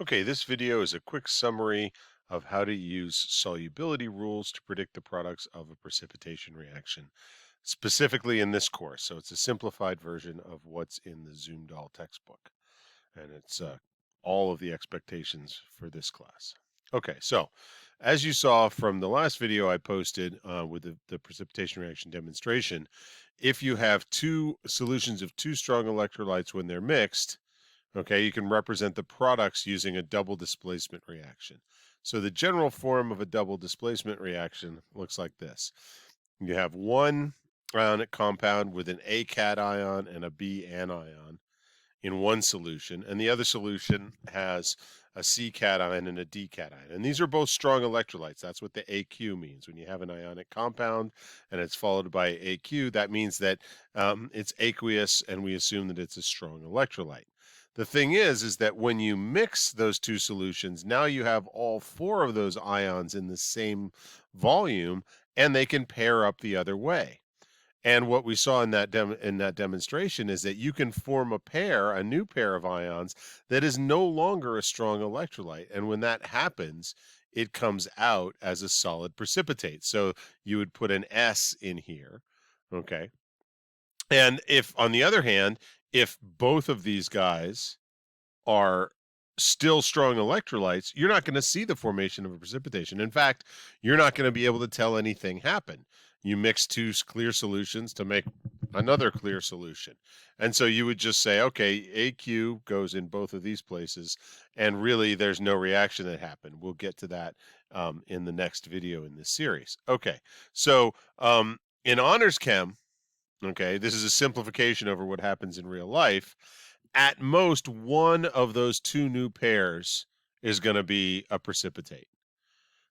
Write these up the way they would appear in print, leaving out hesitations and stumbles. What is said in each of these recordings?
Okay, this video is a quick summary of how to use solubility rules to predict the products of a precipitation reaction, specifically in this course. So it's a simplified version of what's in the Zoomdal textbook, and it's all of the expectations for this class. Okay, so as you saw from the last video I posted with the precipitation reaction demonstration, if you have two solutions of two strong electrolytes when they're mixed, okay, you can represent the products using a double displacement reaction. So the general form of a double displacement reaction looks like this. You have one ionic compound with an A cation and a B anion in one solution, and the other solution has a C cation and a D cation. And these are both strong electrolytes. That's what the AQ means. When you have an ionic compound and it's followed by AQ, that means that it's aqueous, and we assume that it's a strong electrolyte. The thing is that when you mix those two solutions, now you have all four of those ions in the same volume, and they can pair up the other way. And what we saw in that demonstration is that you can form a new pair of ions that is no longer a strong electrolyte. And when that happens, it comes out as a solid precipitate. So you would put an S in here, okay? And if, on the other hand, if both of these guys are still strong electrolytes, you're not going to see the formation of a precipitation. In fact, you're not going to be able to tell anything happened. You mix two clear solutions to make another clear solution. And so you would just say, okay, AQ goes in both of these places, and really there's no reaction that happened. We'll get to that in the next video in this series. Okay, so in honors chem, okay, this is a simplification over what happens in real life. At most, one of those two new pairs is going to be a precipitate.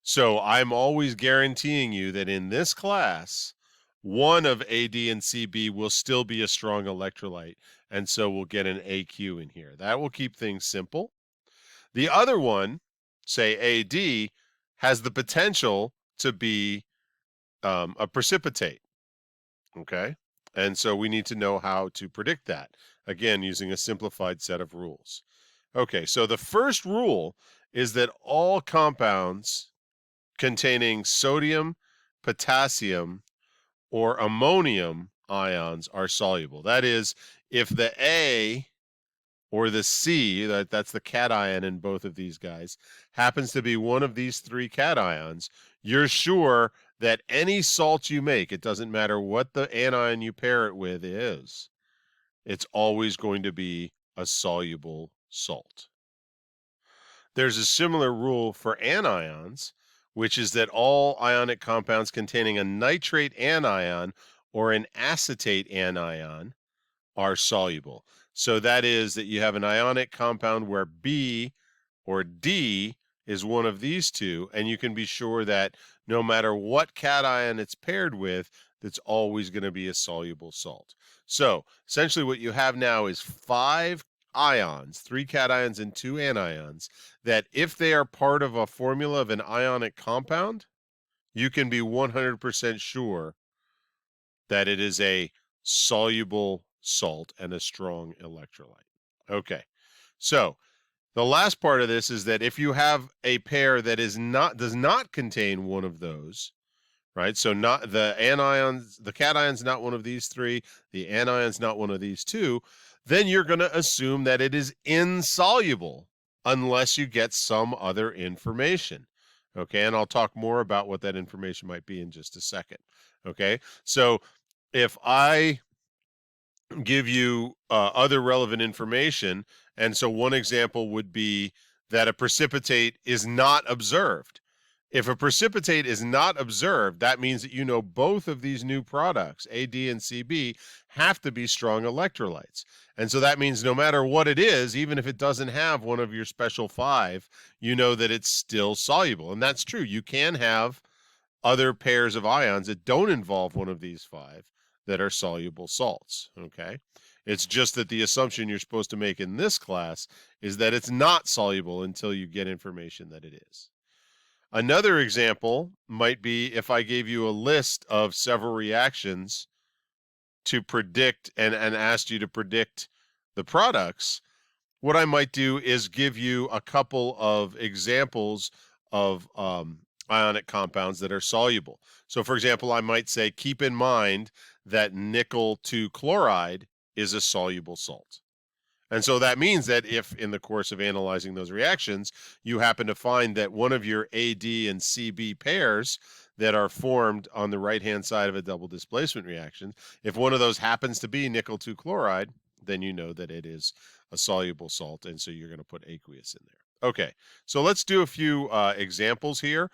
So I'm always guaranteeing you that in this class, one of AD and CB will still be a strong electrolyte, and so we'll get an AQ in here. That will keep things simple. The other one, say AD, has the potential to be a precipitate. Okay. And so we need to know how to predict that, again, using a simplified set of rules. Okay, so the first rule is that all compounds containing sodium, potassium, or ammonium ions are soluble. That is, if the A or the C, that's the cation in both of these guys, happens to be one of these three cations, you're sure that any salt you make, it doesn't matter what the anion you pair it with is, it's always going to be a soluble salt. There's a similar rule for anions, which is that all ionic compounds containing a nitrate anion or an acetate anion are soluble. So that is that you have an ionic compound where B or D is one of these two, and you can be sure that no matter what cation it's paired with, that's always going to be a soluble salt. So essentially what you have now is 5 ions, 3 cations and 2 anions, that if they are part of a formula of an ionic compound, you can be 100% sure that it is a soluble salt and a strong electrolyte. Okay, so the last part of this is that if you have a pair that does not contain one of those, right? So not the anions, the cation's not one of these three, the anion's not one of these two, then you're going to assume that it is insoluble unless you get some other information. Okay, and I'll talk more about what that information might be in just a second. Okay, so if I give you other relevant information, and so one example would be that a precipitate is not observed. If a precipitate is not observed, that means that you know both of these new products, AD and CB, have to be strong electrolytes. And so that means no matter what it is, even if it doesn't have one of your special 5, you know that it's still soluble. And that's true. You can have other pairs of ions that don't involve one of these 5 that are soluble salts, okay? It's just that the assumption you're supposed to make in this class is that it's not soluble until you get information that it is. Another example might be if I gave you a list of several reactions to predict and asked you to predict the products. What I might do is give you a couple of examples of ionic compounds that are soluble. So, for example, I might say, keep in mind that nickel 2 chloride is a soluble salt. And so that means that if in the course of analyzing those reactions, you happen to find that one of your AD and CB pairs that are formed on the right-hand side of a double displacement reaction, if one of those happens to be nickel 2 chloride, then you know that it is a soluble salt, and so you're going to put aqueous in there. Okay, so let's do a few examples here.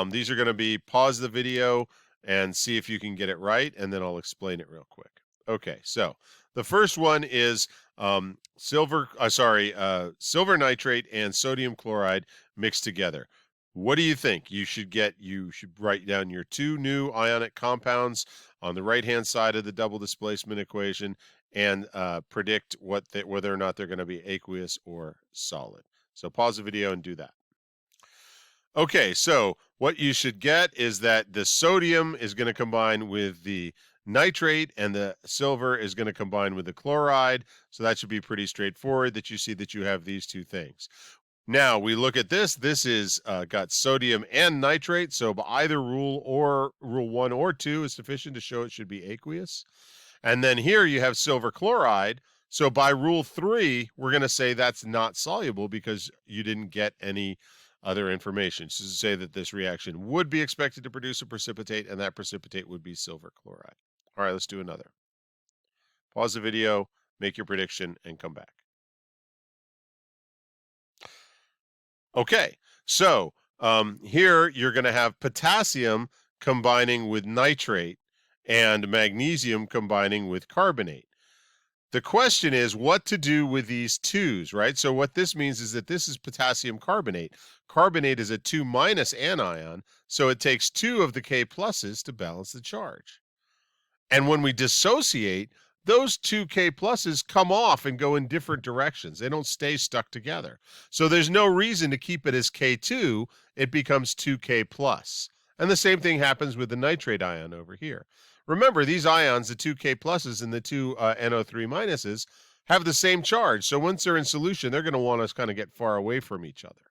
These are going to be pause the video and see if you can get it right, and then I'll explain it real quick. Okay, so the first one is silver nitrate and sodium chloride mixed together. What do you think? You should write down your two new ionic compounds on the right-hand side of the double displacement equation and predict whether or not they're going to be aqueous or solid. So pause the video and do that. Okay, so what you should get is that the sodium is going to combine with the nitrate and the silver is going to combine with the chloride. So that should be pretty straightforward that you see that you have these two things. Now we look at this. This is got sodium and nitrate. So by either rule 1 or 2 is sufficient to show it should be aqueous. And then here you have silver chloride. So by rule 3, we're going to say that's not soluble because you didn't get any other information. So to say that this reaction would be expected to produce a precipitate, and that precipitate would be silver chloride. All right, let's do another. Pause the video, make your prediction, and come back. Okay, so here you're going to have potassium combining with nitrate and magnesium combining with carbonate. The question is what to do with these twos, right? So what this means is that this is potassium carbonate. Carbonate is a 2- anion, so it takes 2 of the K pluses to balance the charge. And when we dissociate, those 2 K pluses come off and go in different directions. They don't stay stuck together. So there's no reason to keep it as K2. It becomes 2K plus. And the same thing happens with the nitrate ion over here. Remember, these ions, the 2K pluses and the two NO3 minuses, have the same charge. So once they're in solution, they're going to want to kind of get far away from each other.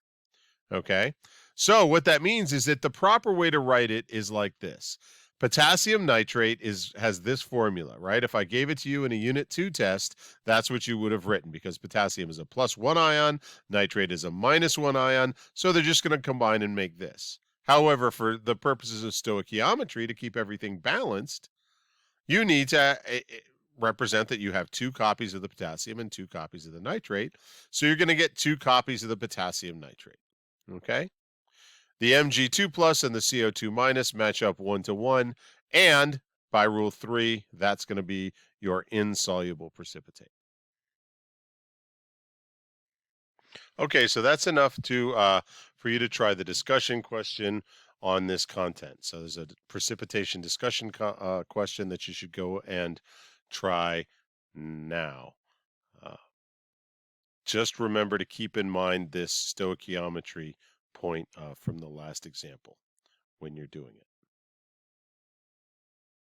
Okay? So what that means is that the proper way to write it is like this. Potassium nitrate has this formula, right? If I gave it to you in a Unit 2 test, that's what you would have written because potassium is a +1 ion, nitrate is a -1 ion, so they're just going to combine and make this. However, for the purposes of stoichiometry, to keep everything balanced, you need to represent that you have 2 copies of the potassium and 2 copies of the nitrate. So you're going to get 2 copies of the potassium nitrate. Okay? The Mg2 plus and the CO2 minus match up 1 to 1. And by rule 3, that's going to be your insoluble precipitate. Okay, so that's enough for you to try the discussion question on this content. So there's a precipitation discussion question that you should go and try now. Just remember to keep in mind this stoichiometry point from the last example when you're doing it.